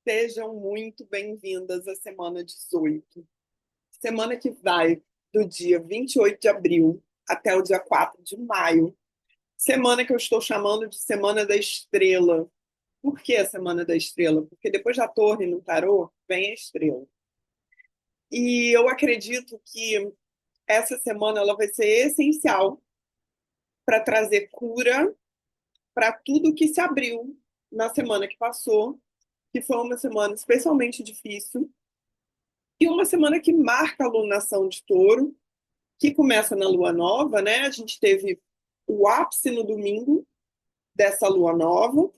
Sejam muito bem-vindas à semana 18. Semana que vai do dia 28 de abril até o dia 4 de maio. Semana que eu estou chamando de Semana da Estrela. Por que a Semana da Estrela? Porque depois da Torre no tarô, vem a estrela. E eu acredito que essa semana ela vai ser essencial para trazer cura para tudo que se abriu na semana que passou, que foi uma semana especialmente difícil. E uma semana que marca a lunação de Touro, que começa na lua nova, né? A gente teve o ápice no domingo dessa lua nova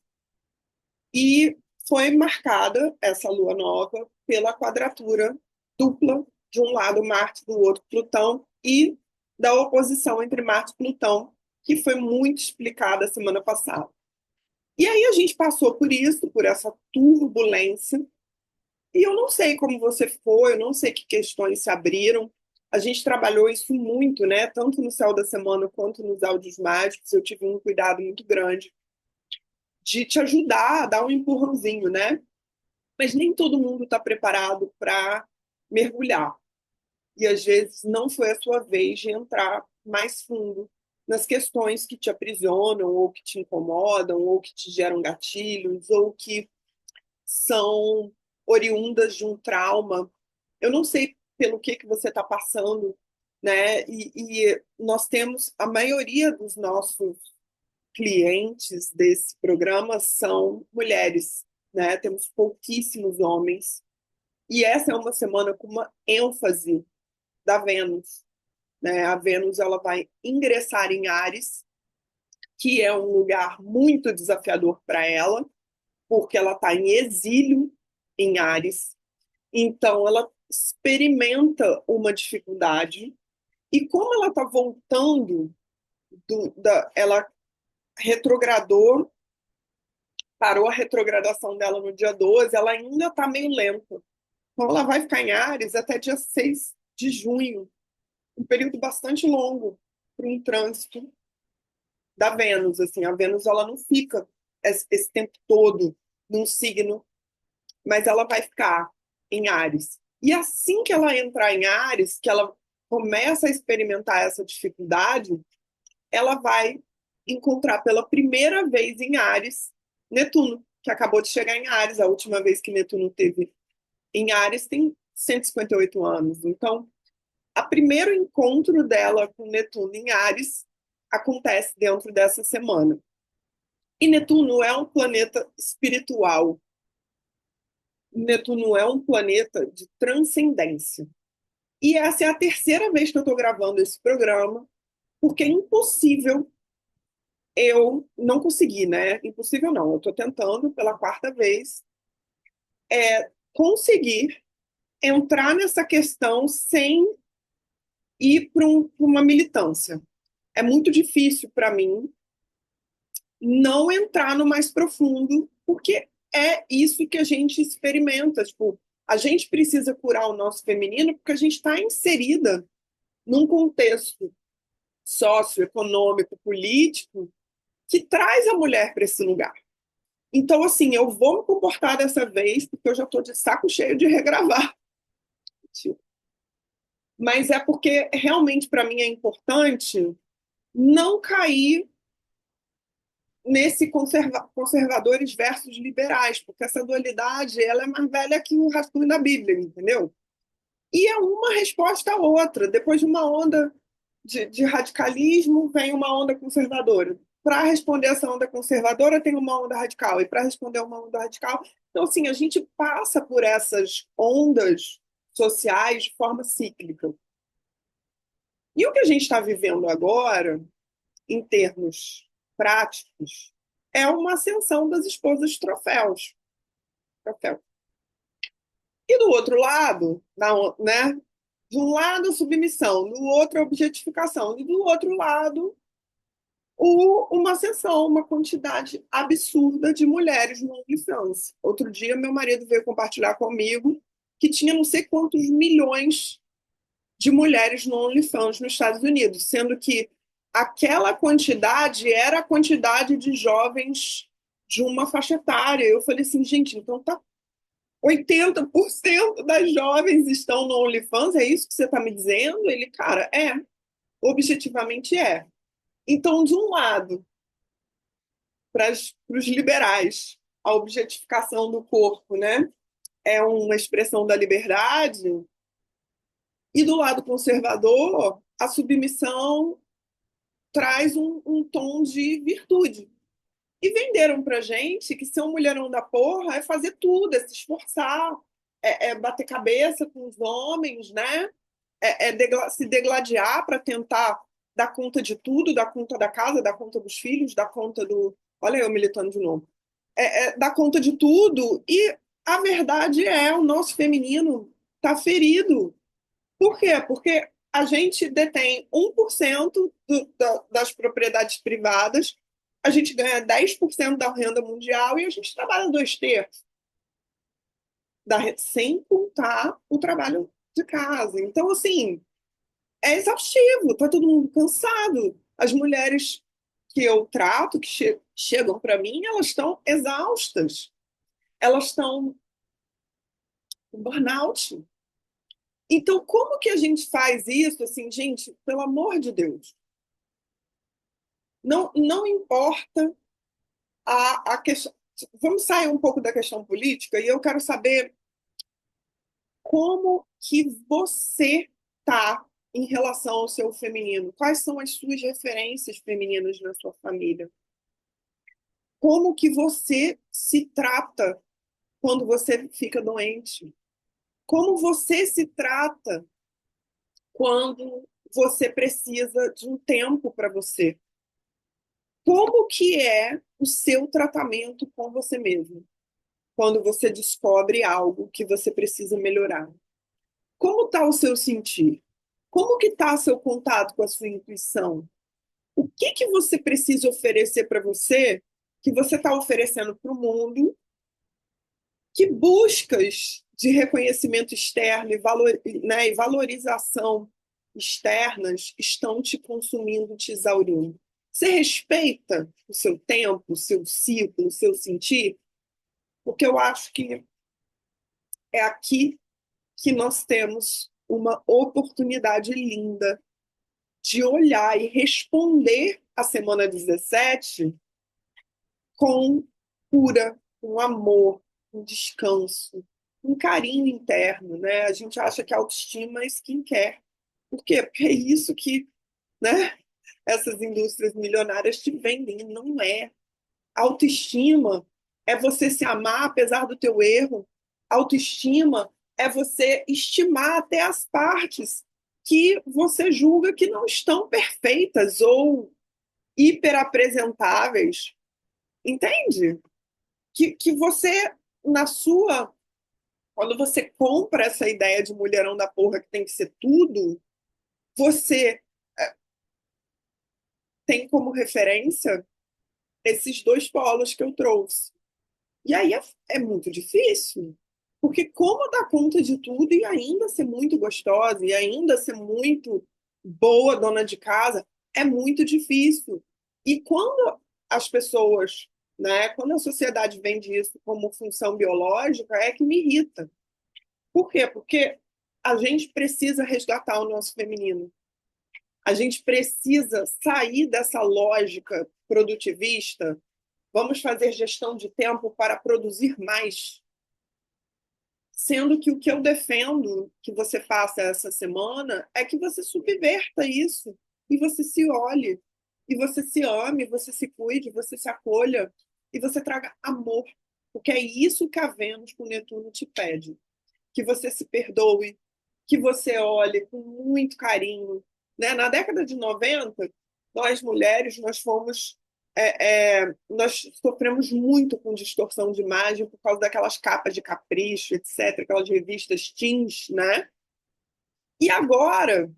e foi marcada essa lua nova pela quadratura dupla de um lado Marte, do outro Plutão e da oposição entre Marte e Plutão, que foi muito explicada semana passada. E aí a gente passou por isso, por essa turbulência. E eu não sei como você foi, eu não sei que questões se abriram. A gente trabalhou isso muito, né? Tanto no Céu da Semana quanto nos áudios mágicos. Eu tive um cuidado muito grande de te ajudar a dar um empurrãozinho, né? Mas nem todo mundo está preparado para mergulhar. E às vezes não foi a sua vez de entrar mais fundo nas questões que te aprisionam, ou que te incomodam, ou que te geram gatilhos, ou que são oriundas de um trauma. Eu não sei pelo que você está passando, né? E nós temos, a maioria dos nossos clientes desse programa são mulheres, né? Temos pouquíssimos homens. E essa é uma semana com uma ênfase da Vênus, né? A Vênus ela vai ingressar em Áries, que é um lugar muito desafiador para ela, porque ela está em exílio em Áries. Então, ela experimenta uma dificuldade, e como ela está voltando, ela retrogradou, parou a retrogradação dela no dia 12, ela ainda está meio lenta. Então, ela vai ficar em Áries até dia 6 de junho, um período bastante longo para um trânsito da Vênus. Assim, a Vênus ela não fica esse tempo todo num signo, mas ela vai ficar em Áries. E assim que ela entrar em Áries, que ela começa a experimentar essa dificuldade, ela vai encontrar pela primeira vez em Áries Netuno, que acabou de chegar em Áries. A última vez que Netuno teve em Áries tem 158 anos. Então, o primeiro encontro dela com Netuno em Áries acontece dentro dessa semana. E Netuno é um planeta espiritual. Netuno é um planeta de transcendência. E essa é a terceira vez que eu estou gravando esse programa, porque é impossível eu não conseguir, né? Impossível não, eu estou tentando pela quarta vez conseguir entrar nessa questão sem ir para uma militância. É muito difícil para mim não entrar no mais profundo, porque é isso que a gente experimenta. Tipo, a gente precisa curar o nosso feminino porque a gente está inserida num contexto socioeconômico, político, que traz a mulher para esse lugar. Então, assim, eu vou me comportar dessa vez, porque eu já estou de saco cheio de regravar. Mas é porque realmente para mim é importante não cair nesse conservadores versus liberais, porque essa dualidade ela é mais velha que o rascunho da Bíblia, entendeu? E é uma resposta a outra. Depois de uma onda de radicalismo, vem uma onda conservadora. Para responder essa onda conservadora, tem uma onda radical. E para responder uma onda radical. Então, assim, a gente passa por essas ondas sociais de forma cíclica. E o que a gente está vivendo agora, em termos práticos, é uma ascensão das esposas de troféus. Troféu. E do outro lado, né? De um lado, a submissão, do outro, a objetificação, e do outro lado, uma ascensão, uma quantidade absurda de mulheres no OnlyFans. Outro dia, meu marido veio compartilhar comigo que tinha não sei quantos milhões de mulheres no OnlyFans nos Estados Unidos, sendo que aquela quantidade era a quantidade de jovens de uma faixa etária. Eu falei assim, gente, então tá. 80% das jovens estão no OnlyFans, é isso que você está me dizendo? Ele, cara, objetivamente é. Então, de um lado, para os liberais, a objetificação do corpo, né, é uma expressão da liberdade, e do lado conservador, a submissão traz um tom de virtude. E venderam pra gente que ser um mulherão da porra é fazer tudo, é se esforçar, é bater cabeça com os homens, né? Se degladiar para tentar dar conta de tudo, dar conta da casa, dar conta dos filhos, dar conta do. Olha eu militando de novo. Dar conta de tudo. E a verdade é, o nosso feminino está ferido. Por quê? Porque a gente detém 1% das propriedades privadas, a gente ganha 10% da renda mundial e a gente trabalha 2 terços, sem contar o trabalho de casa. Então, assim, é exaustivo, tá todo mundo cansado. As mulheres que eu trato, que chegam para mim, elas estão exaustas, elas estão com burnout. Então, como que a gente faz isso? Assim, gente, pelo amor de Deus, não importa a questão. Vamos sair um pouco da questão política e eu quero saber como que você tá em relação ao seu feminino. Quais são as suas referências femininas na sua família? Como que você se trata quando você fica doente? Como você se trata quando você precisa de um tempo para você? Como que é o seu tratamento com você mesmo, quando você descobre algo que você precisa melhorar? Como está o seu sentir? Como que está seu contato com a sua intuição? O que que você precisa oferecer para você que você está oferecendo para o mundo? Que buscas de reconhecimento externo e valorização externas estão te consumindo, te exaurindo? Você respeita o seu tempo, o seu ciclo, o seu sentir? Porque eu acho que é aqui que nós temos uma oportunidade linda de olhar e responder a semana 17 com cura, com amor, com descanso, com carinho interno, né? A gente acha que a autoestima é skincare. Por quê? Porque é isso que, né, essas indústrias milionárias te vendem, não é. Autoestima é você se amar apesar do teu erro. Autoestima é você estimar até as partes que você julga que não estão perfeitas ou hiperapresentáveis. Entende? Que você, na sua. Quando você compra essa ideia de mulherão da porra que tem que ser tudo, você tem como referência esses dois polos que eu trouxe. E aí é muito difícil, porque como dar conta de tudo e ainda ser muito gostosa e ainda ser muito boa dona de casa é muito difícil. E quando as pessoas, né, quando a sociedade vende isso como função biológica, é que me irrita. Por quê? Porque a gente precisa resgatar o nosso feminino. A gente precisa sair dessa lógica produtivista. Vamos fazer gestão de tempo para produzir mais. Sendo que o que eu defendo que você faça essa semana é que você subverta isso e você se olhe, e você se ame, você se cuide, você se acolha e você traga amor. Porque é isso que a Vênus com Netuno te pede. Que você se perdoe, que você olhe com muito carinho. Né? Na década de 90, nós mulheres, nós sofremos muito com distorção de imagem por causa daquelas capas de capricho, etc., aquelas revistas teens, né? E agora,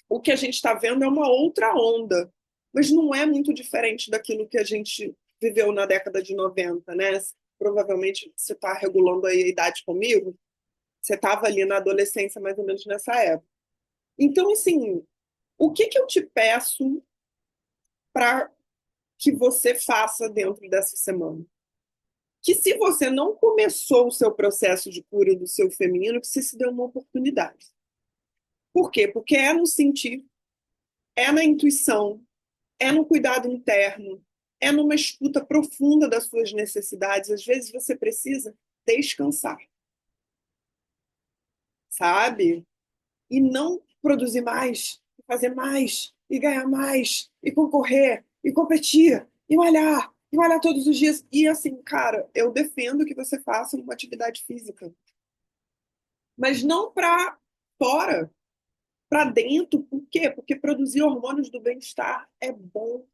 o que a gente está vendo é uma outra onda, mas não é muito diferente daquilo que a gente viveu na década de 90, né? Provavelmente você está regulando aí a idade comigo, você estava ali na adolescência, mais ou menos nessa época. Então, assim, o que que eu te peço para que você faça dentro dessa semana? que se você não começou o seu processo de cura do seu feminino, que você se deu uma oportunidade. Por quê? Porque é no sentir, é na intuição, é no cuidado interno, é numa escuta profunda das suas necessidades. Às vezes você precisa descansar, sabe? E não produzir mais, fazer mais, e ganhar mais, e concorrer, e malhar todos os dias. E assim, cara, eu defendo que você faça uma atividade física, mas não para fora, para dentro. Por quê? Porque produzir hormônios do bem-estar é bom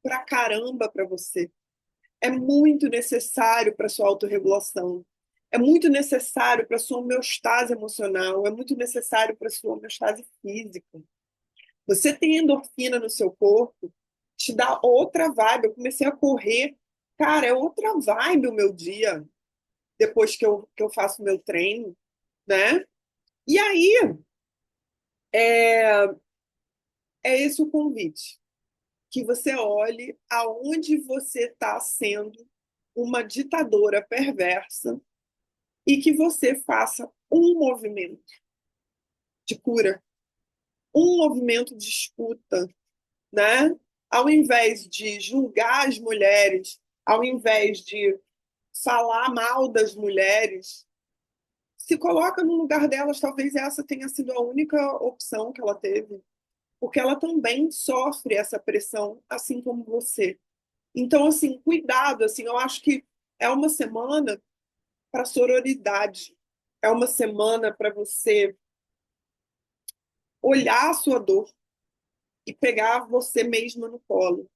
pra caramba para você. É muito necessário para sua autorregulação. É muito necessário para sua homeostase emocional, é muito necessário para sua homeostase física. Você tem endorfina no seu corpo, te dá outra vibe. Eu comecei a correr, cara, é outra vibe o meu dia depois que eu faço meu treino, né? E aí, é, é esse o convite, que você olhe aonde você está sendo uma ditadora perversa e que você faça um movimento de cura, um movimento de escuta, né? Ao invés de julgar as mulheres, ao invés de falar mal das mulheres, se coloca no lugar delas. Talvez essa tenha sido a única opção que ela teve, porque ela também sofre essa pressão, assim como você. Então, assim, cuidado, assim, eu acho que é uma semana para sororidade, é uma semana para você olhar a sua dor e pegar você mesma no colo,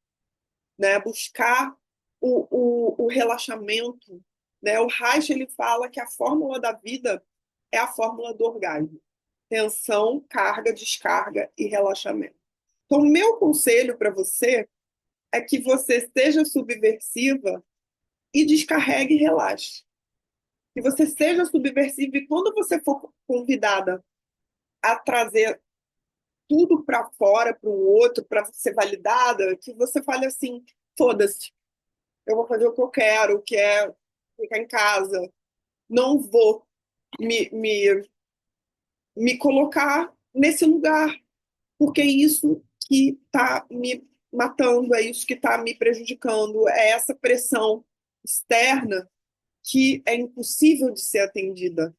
né? Buscar o relaxamento, né? O Reich, ele fala que a fórmula da vida é a fórmula do orgasmo: tensão, carga, descarga e relaxamento. Então, o meu conselho para você é que você seja subversiva e descarregue e relaxe. Que você seja subversiva e quando você for convidada a trazer tudo para fora, para o outro, para ser validada, que você fale assim: foda-se, eu vou fazer o que eu quero, que é ficar em casa, não vou me, me, me colocar nesse lugar, porque é isso que está me matando, é isso que está me prejudicando, é essa pressão externa que é impossível de ser atendida,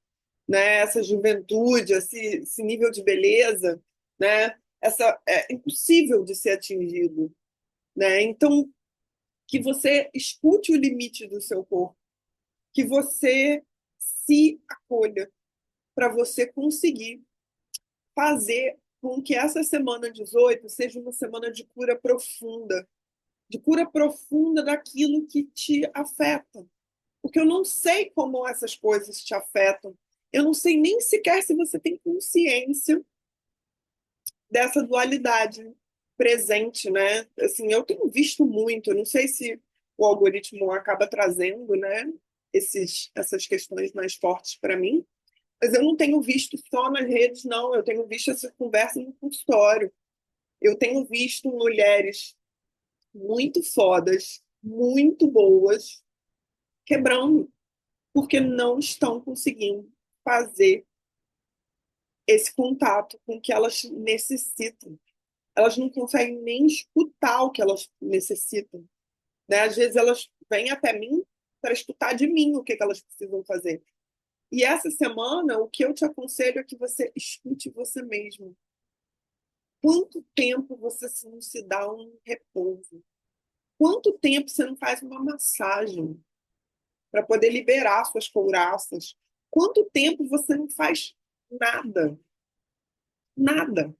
né? Essa juventude, esse nível de beleza, né? Essa é impossível de ser atingido, né? Então, que você escute o limite do seu corpo, que você se acolha para você conseguir fazer com que essa semana 18 seja uma semana de cura profunda daquilo que te afeta. Porque eu não sei como essas coisas te afetam. Eu não sei nem sequer se você tem consciência dessa dualidade presente, né? Assim, eu tenho visto muito, eu não sei se o algoritmo acaba trazendo, né, essas questões mais fortes para mim, mas eu não tenho visto só nas redes, não. Eu tenho visto essa conversa no consultório. Eu tenho visto mulheres muito fodas, muito boas, quebrando, porque não estão conseguindo fazer esse contato com o que elas necessitam. Elas não conseguem nem escutar o que elas necessitam, né? Às vezes elas vêm até mim para escutar de mim o que elas precisam fazer. E essa semana, o que eu te aconselho é que você escute você mesmo. Quanto tempo você não se dá um repouso? Quanto tempo você não faz uma massagem para poder liberar suas couraças? Quanto tempo você não faz nada? Nada.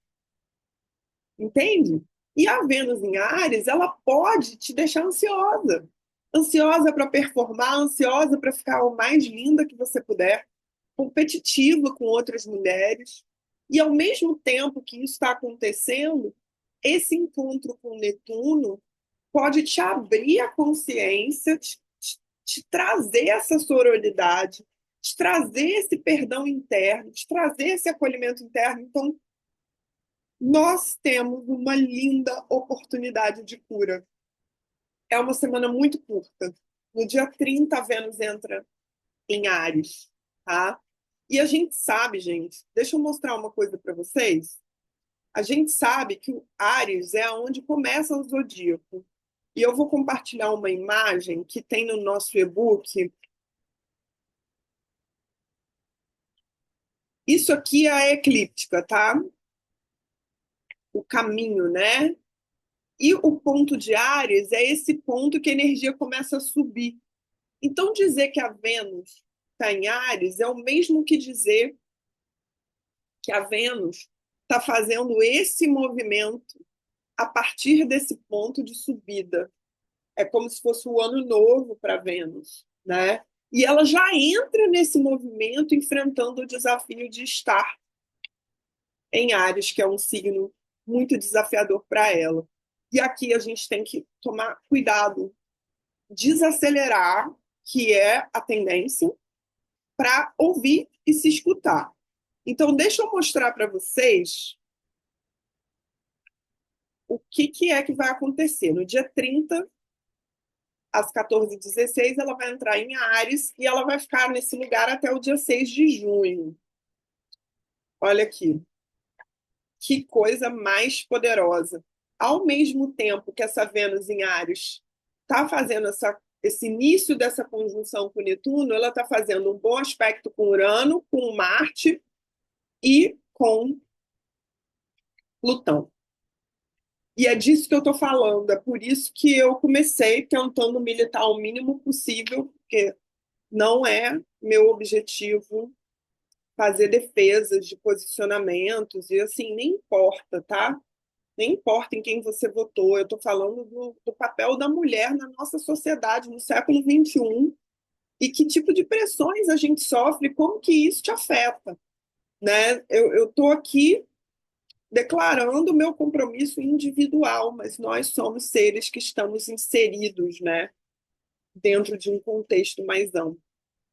Entende? E a Vênus em Áries, ela pode te deixar ansiosa. Ansiosa para performar, ansiosa para ficar o mais linda que você puder, competitiva com outras mulheres. E ao mesmo tempo que isso está acontecendo, esse encontro com Netuno pode te abrir a consciência, te trazer essa sororidade, te trazer esse perdão interno, te trazer esse acolhimento interno. Então, nós temos uma linda oportunidade de cura. É uma semana muito curta, No dia 30, a Vênus entra em Áries, tá? E a gente sabe, gente, deixa eu mostrar uma coisa para vocês. A gente sabe que o Áries é onde começa o zodíaco. E eu vou compartilhar uma imagem que tem no nosso e-book. Isso aqui é a eclíptica, tá? O caminho, né? E o ponto de Áries é esse ponto que a energia começa a subir. Então, dizer que a Vênus está em Áries é o mesmo que dizer que a Vênus está fazendo esse movimento a partir desse ponto de subida. É como se fosse o ano novo para Vênus, né? E ela já entra nesse movimento enfrentando o desafio de estar em Áries, que é um signo muito desafiador para ela. E aqui a gente tem que tomar cuidado, desacelerar, que é a tendência, para ouvir e se escutar. Então, deixa eu mostrar para vocês o que é que vai acontecer. No dia 30, às 14h16, ela vai entrar em Áries e ela vai ficar nesse lugar até o dia 6 de junho. Olha aqui, que coisa mais poderosa. Ao mesmo tempo que essa Vênus em Áries está fazendo esse início dessa conjunção com Netuno, ela está fazendo um bom aspecto com Urano, com Marte e com Plutão. E é disso que eu estou falando, é por isso que eu comecei tentando militar o mínimo possível, porque não é meu objetivo fazer defesas de posicionamentos, e assim, nem importa, tá? Nem importa em quem você votou, eu estou falando do papel da mulher na nossa sociedade no século XXI e que tipo de pressões a gente sofre, como que isso te afeta, né? Eu estou aqui declarando o meu compromisso individual, mas nós somos seres que estamos inseridos, né, dentro de um contexto mais amplo.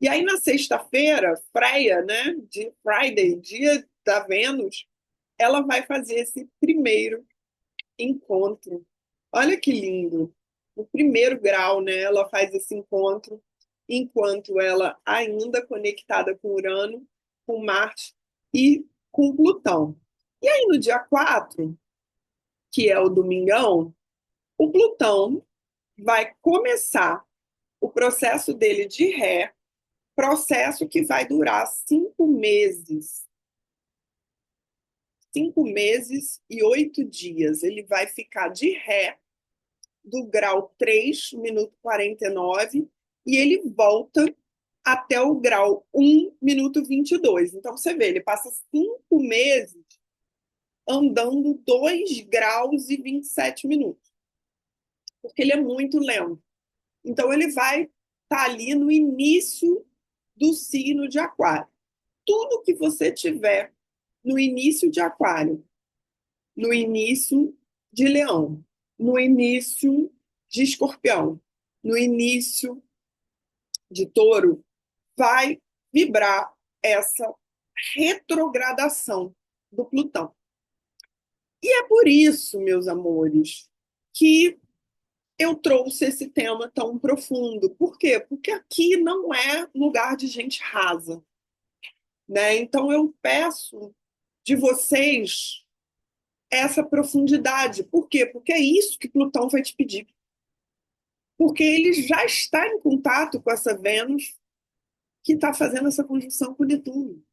E aí, na sexta-feira, Freia, né, de Friday, dia da Vênus, ela vai fazer esse primeiro encontro. Olha que lindo! O primeiro grau, né, ela faz esse encontro, enquanto ela ainda conectada com Urano, com Marte e com Plutão. E aí, no dia 4, que é o domingão, o Plutão vai começar o processo dele de ré, processo que vai durar 5 meses. 5 meses e 8 dias. Ele vai ficar de ré do grau 3, minuto 49, e ele volta até o grau 1, minuto 22. Então, você vê, ele passa 5 meses andando 2 graus e 27 minutos, porque ele é muito lento. Então, ele vai estar ali no início do signo de Aquário. Tudo que você tiver no início de Aquário, no início de Leão, no início de Escorpião, no início de Touro, vai vibrar essa retrogradação do Plutão. E é por isso, meus amores, que eu trouxe esse tema tão profundo. Por quê? Porque aqui não é lugar de gente rasa, né? Então eu peço de vocês essa profundidade. Por quê? Porque é isso que Plutão vai te pedir. Porque ele já está em contato com essa Vênus que está fazendo essa conjunção com Netuno.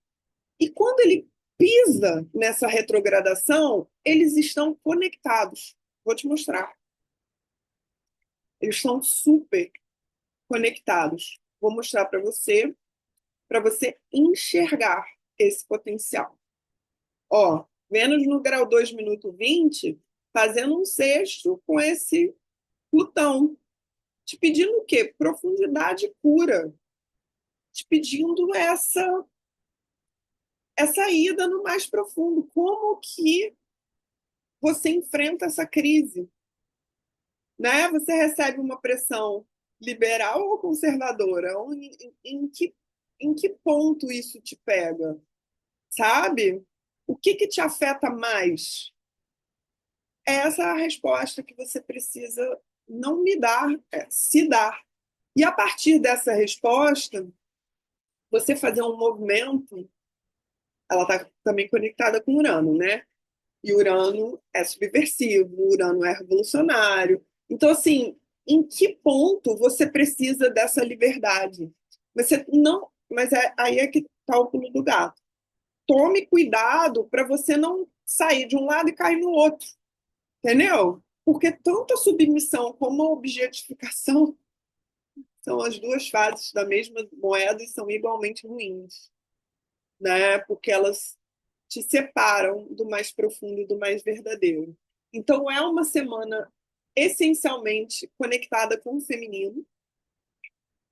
E quando ele pisa nessa retrogradação, eles estão conectados. Vou te mostrar. Eles estão super conectados. Vou mostrar para você enxergar esse potencial. Ó, Vênus no grau 2, minuto 20, fazendo um sexto com esse Plutão. Te pedindo o quê? Profundidade e cura. Te pedindo essa ida no mais profundo. Como que você enfrenta essa crise? Né? Você recebe uma pressão liberal ou conservadora? Em que ponto isso te pega? Sabe? O que te afeta mais? Essa é a resposta que você precisa não me dar, se dar. E a partir dessa resposta, você fazer um movimento, ela está também conectada com Urano, né? E Urano é subversivo, Urano é revolucionário. Então, assim, em que ponto você precisa dessa liberdade? Você não, mas aí é que está o pulo do gato. Tome cuidado para você não sair de um lado e cair no outro, entendeu? Porque tanto a submissão como a objetificação são as duas faces da mesma moeda e são igualmente ruins, né? Porque elas te separam do mais profundo e do mais verdadeiro. Então, é uma semana essencialmente conectada com o feminino.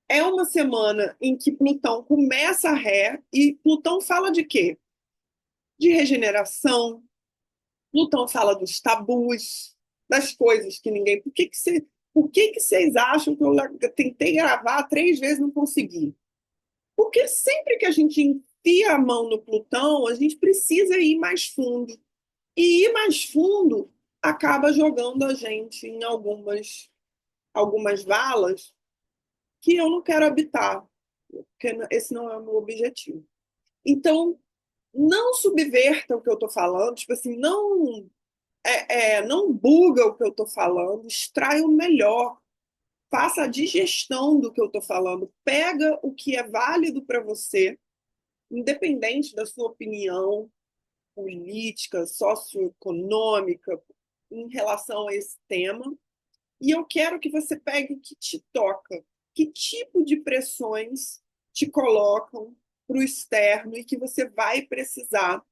É uma semana em que Plutão começa a ré, e Plutão fala de quê? De regeneração. Plutão fala dos tabus, das coisas que ninguém. Por que vocês acham que eu tentei gravar 3 vezes e não consegui? Porque sempre que a gente enfia a mão no Plutão, a gente precisa ir mais fundo. E ir mais fundo acaba jogando a gente em algumas valas que eu não quero habitar, porque esse não é o meu objetivo. Então, não subverta o que eu estou falando, tipo assim, não buga o que eu estou falando, extrai o melhor, faça a digestão do que eu estou falando, pega o que é válido para você, independente da sua opinião política, socioeconômica, em relação a esse tema, e eu quero que você pegue o que te toca, que tipo de pressões te colocam para o externo e que você vai precisar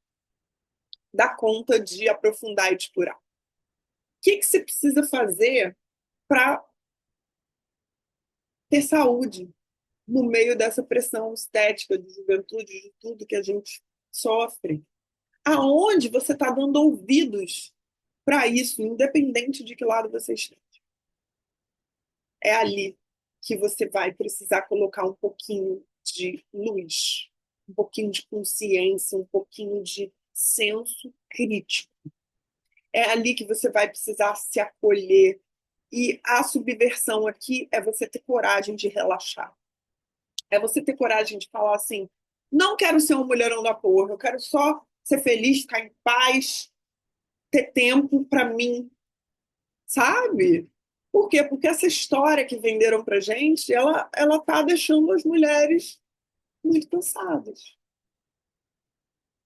dar conta de aprofundar e depurar. O que você precisa fazer para ter saúde no meio dessa pressão estética de juventude, de tudo que a gente sofre? Aonde você está dando ouvidos para isso, independente de que lado você esteja? É ali que você vai precisar colocar um pouquinho de luz, um pouquinho de consciência, um pouquinho de senso crítico. É ali que você vai precisar se acolher. E a subversão aqui é você ter coragem de relaxar. É você ter coragem de falar assim: não quero ser um mulherão da porra, eu quero só ser feliz, ficar em paz, ter tempo para mim, sabe? Por quê? Porque essa história que venderam pra gente, ela tá deixando as mulheres muito cansadas,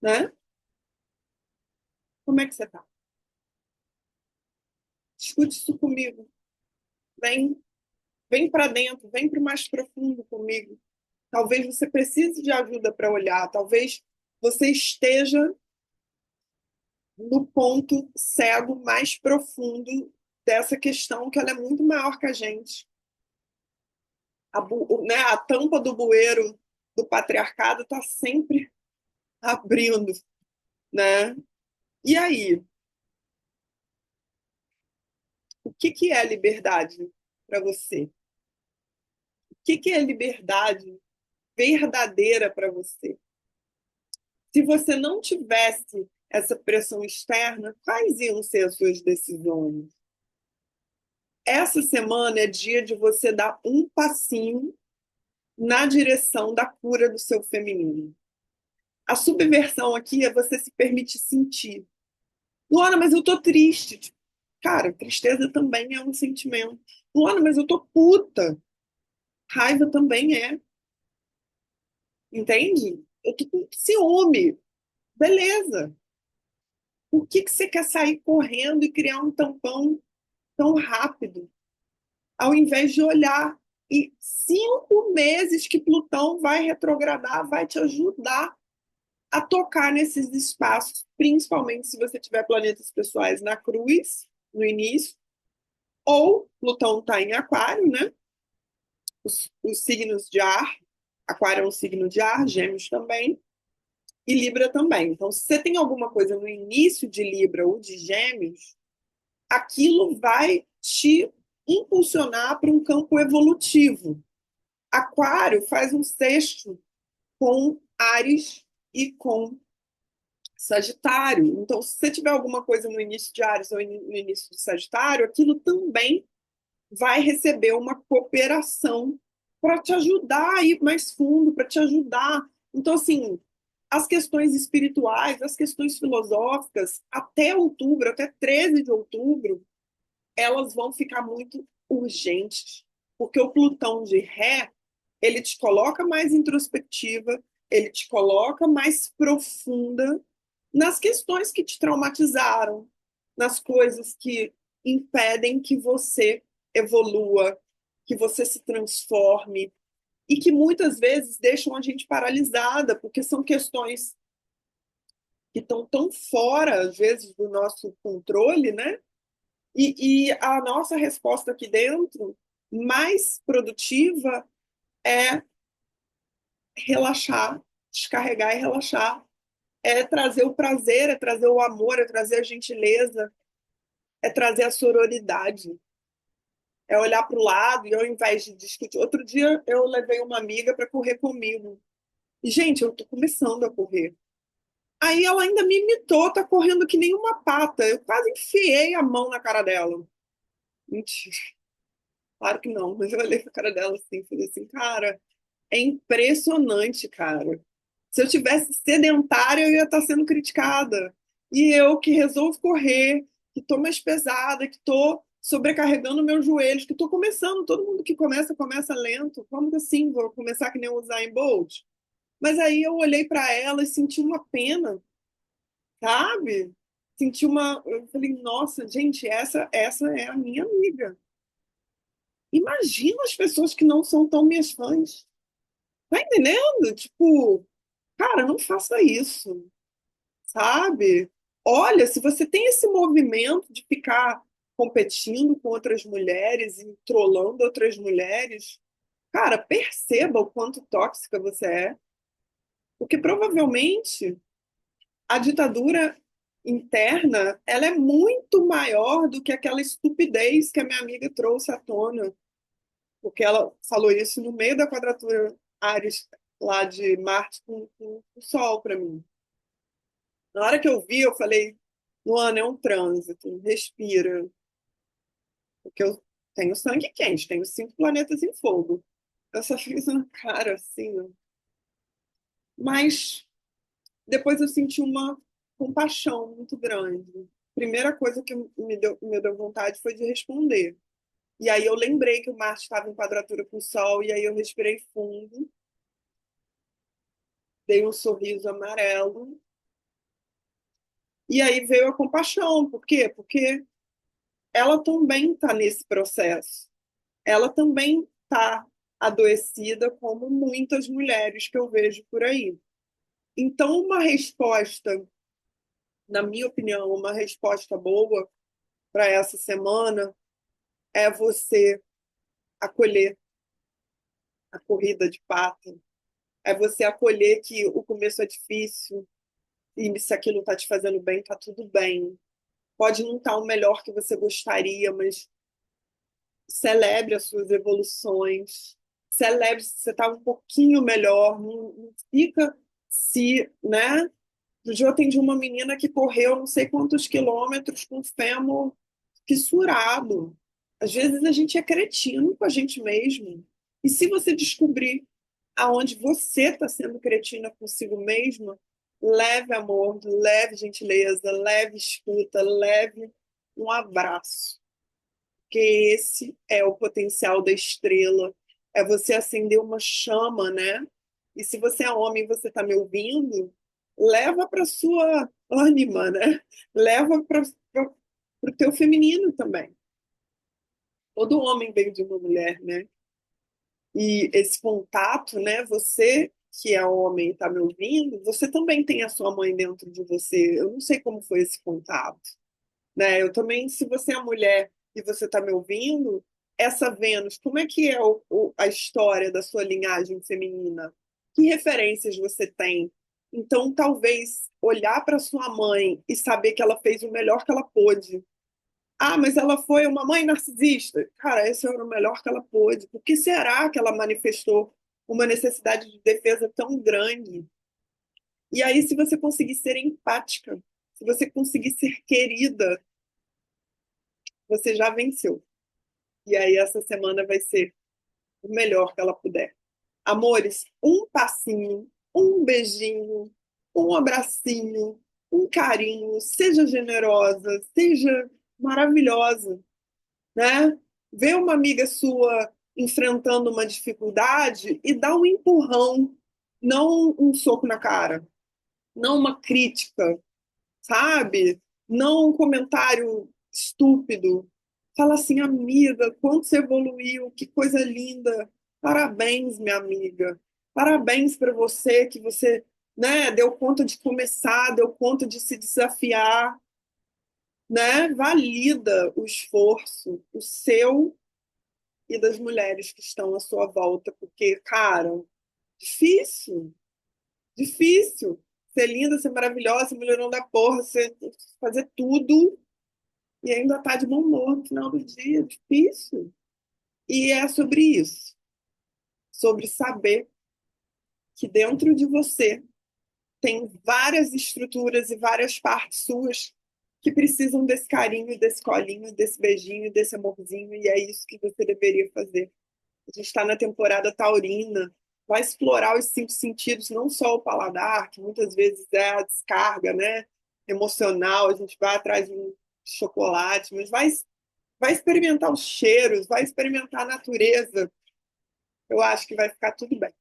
né? Como é que você tá? Discute isso comigo. Vem, vem para dentro, vem para o mais profundo comigo. Talvez você precise de ajuda para olhar, talvez você esteja no ponto cego mais profundo dessa questão, que ela é muito maior que a gente. Né, a tampa do bueiro do patriarcado está sempre abrindo, né? E aí, o que é liberdade para você? O que é liberdade verdadeira para você? Se você não tivesse essa pressão externa, quais iam ser as suas decisões? Essa semana é dia de você dar um passinho na direção da cura do seu feminino. A subversão aqui é você se permitir sentir. Luana, mas eu tô triste. Tipo, cara, tristeza também é um sentimento. Luana, mas eu tô puta. Raiva também é. Entende? Eu tô com ciúme. Beleza. Por que você quer sair correndo e criar um tampão tão rápido, ao invés de olhar? E 5 meses que Plutão vai retrogradar vai te ajudar a tocar nesses espaços, principalmente se você tiver planetas pessoais na cruz, no início, ou Plutão está em Aquário, né? Os signos de ar, Aquário é um signo de ar, Gêmeos também, e Libra também. Então, se você tem alguma coisa no início de Libra ou de Gêmeos, aquilo vai te impulsionar para um campo evolutivo. Aquário faz um sexto com Áries e com Sagitário. Então, se você tiver alguma coisa no início de Áries ou no início de Sagitário, aquilo também vai receber uma cooperação para te ajudar a ir mais fundo, para te ajudar. Então, assim, as questões espirituais, as questões filosóficas, até outubro, até 13 de outubro, elas vão ficar muito urgentes, porque o Plutão de Ré, ele te coloca mais introspectiva, ele te coloca mais profunda nas questões que te traumatizaram, nas coisas que impedem que você evolua, que você se transforme e que muitas vezes deixam a gente paralisada, porque são questões que estão tão fora, às vezes, do nosso controle, né? E a nossa resposta aqui dentro, mais produtiva, é relaxar, descarregar e relaxar. É trazer o prazer, é trazer o amor, é trazer a gentileza, é trazer a sororidade. É olhar para o lado e ao invés de discutir. Outro dia eu levei uma amiga para correr comigo. E, gente, eu estou começando a correr. Aí ela ainda me imitou, tá correndo que nem uma pata. Eu quase enfiei a mão na cara dela. Mentira, claro que não, mas eu olhei pra cara dela assim, e falei assim, cara, é impressionante, cara. Se eu tivesse sedentária, eu ia estar sendo criticada. E eu que resolvo correr, que tô mais pesada, que tô sobrecarregando meus joelhos, que tô começando, todo mundo que começa, começa lento. Como que assim? Vou começar que nem o Usain Bolt? Mas aí eu olhei para ela e senti uma pena, sabe? Senti uma. Eu falei, nossa, gente, essa é a minha amiga. Imagina as pessoas que não são tão minhas fãs. Tá entendendo? Tipo, cara, não faça isso, sabe? Olha, se você tem esse movimento de ficar competindo com outras mulheres e trolando outras mulheres, cara, perceba o quanto tóxica você é. Porque provavelmente a ditadura interna, ela é muito maior do que aquela estupidez que a minha amiga trouxe à tona, porque ela falou isso no meio da quadratura Ares lá de Marte com o Sol para mim. Na hora que eu vi, eu falei, Luana, é um trânsito, respira, porque eu tenho sangue quente, tenho 5 planetas em fogo. Eu só fiz na cara assim, ó. Mas depois eu senti uma compaixão muito grande. Primeira coisa que me deu vontade foi de responder. E aí eu lembrei que o Marte estava em quadratura com o Sol, e aí eu respirei fundo, dei um sorriso amarelo, e aí veio a compaixão. Por quê? Porque ela também está nesse processo. Ela também está adoecida, como muitas mulheres que eu vejo por aí. Então, uma resposta, na minha opinião, uma resposta boa para essa semana é você acolher a corrida de pato, é você acolher que o começo é difícil e se aquilo está te fazendo bem, está tudo bem. Pode não estar o melhor que você gostaria, mas celebre as suas evoluções, celebre se você está um pouquinho melhor, não fica se, né? No dia eu atendi uma menina que correu não sei quantos quilômetros com o fêmur fissurado. Às vezes a gente é cretino com a gente mesmo. E se você descobrir aonde você está sendo cretina consigo mesma, leve amor, leve gentileza, leve escuta, leve um abraço. Porque esse é o potencial da estrela. É você acender uma chama, né? E se você é homem e você está me ouvindo, leva para sua ânima, né? Leva para o teu feminino também. Todo homem veio de uma mulher, né? E esse contato, né? Você que é homem e está me ouvindo, você também tem a sua mãe dentro de você. Eu não sei como foi esse contato, né? Eu também, se você é mulher e você está me ouvindo, essa Vênus, como é que é a história da sua linhagem feminina? Que referências você tem? Então, talvez olhar para sua mãe e saber que ela fez o melhor que ela pôde. Ah, mas ela foi uma mãe narcisista. Cara, esse era o melhor que ela pôde. Por que será que ela manifestou uma necessidade de defesa tão grande? E aí, se você conseguir ser empática, se você conseguir ser querida, você já venceu. E aí essa semana vai ser o melhor que ela puder. Amores, um passinho, um beijinho, um abracinho, um carinho, seja generosa, seja maravilhosa, né? Vê uma amiga sua enfrentando uma dificuldade e dá um empurrão, não um soco na cara, não uma crítica, sabe? Não um comentário estúpido. Fala assim, amiga, quanto você evoluiu, que coisa linda. Parabéns, minha amiga. Parabéns para você que você, né, deu conta de começar, deu conta de se desafiar, né? Valida o esforço, o seu e das mulheres que estão à sua volta, porque, cara, difícil, difícil. Ser linda, ser maravilhosa, ser mulherão da porra, fazer tudo e ainda tá de bom humor no final do dia. Difícil. E é sobre isso, sobre saber que dentro de você tem várias estruturas e várias partes suas que precisam desse carinho, desse colinho, desse beijinho, desse amorzinho, e é isso que você deveria fazer. A gente está na temporada taurina, vai explorar os cinco sentidos, não só o paladar, que muitas vezes é a descarga, né, emocional, a gente vai atrás de um chocolate, mas vai experimentar os cheiros, vai experimentar a natureza. Eu acho que vai ficar tudo bem.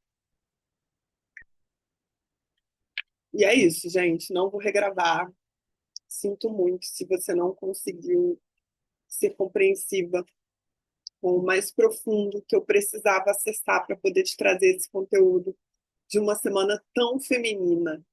E é isso, gente. Não vou regravar. Sinto muito se você não conseguiu ser compreensiva com o mais profundo que eu precisava acessar para poder te trazer esse conteúdo de uma semana tão feminina.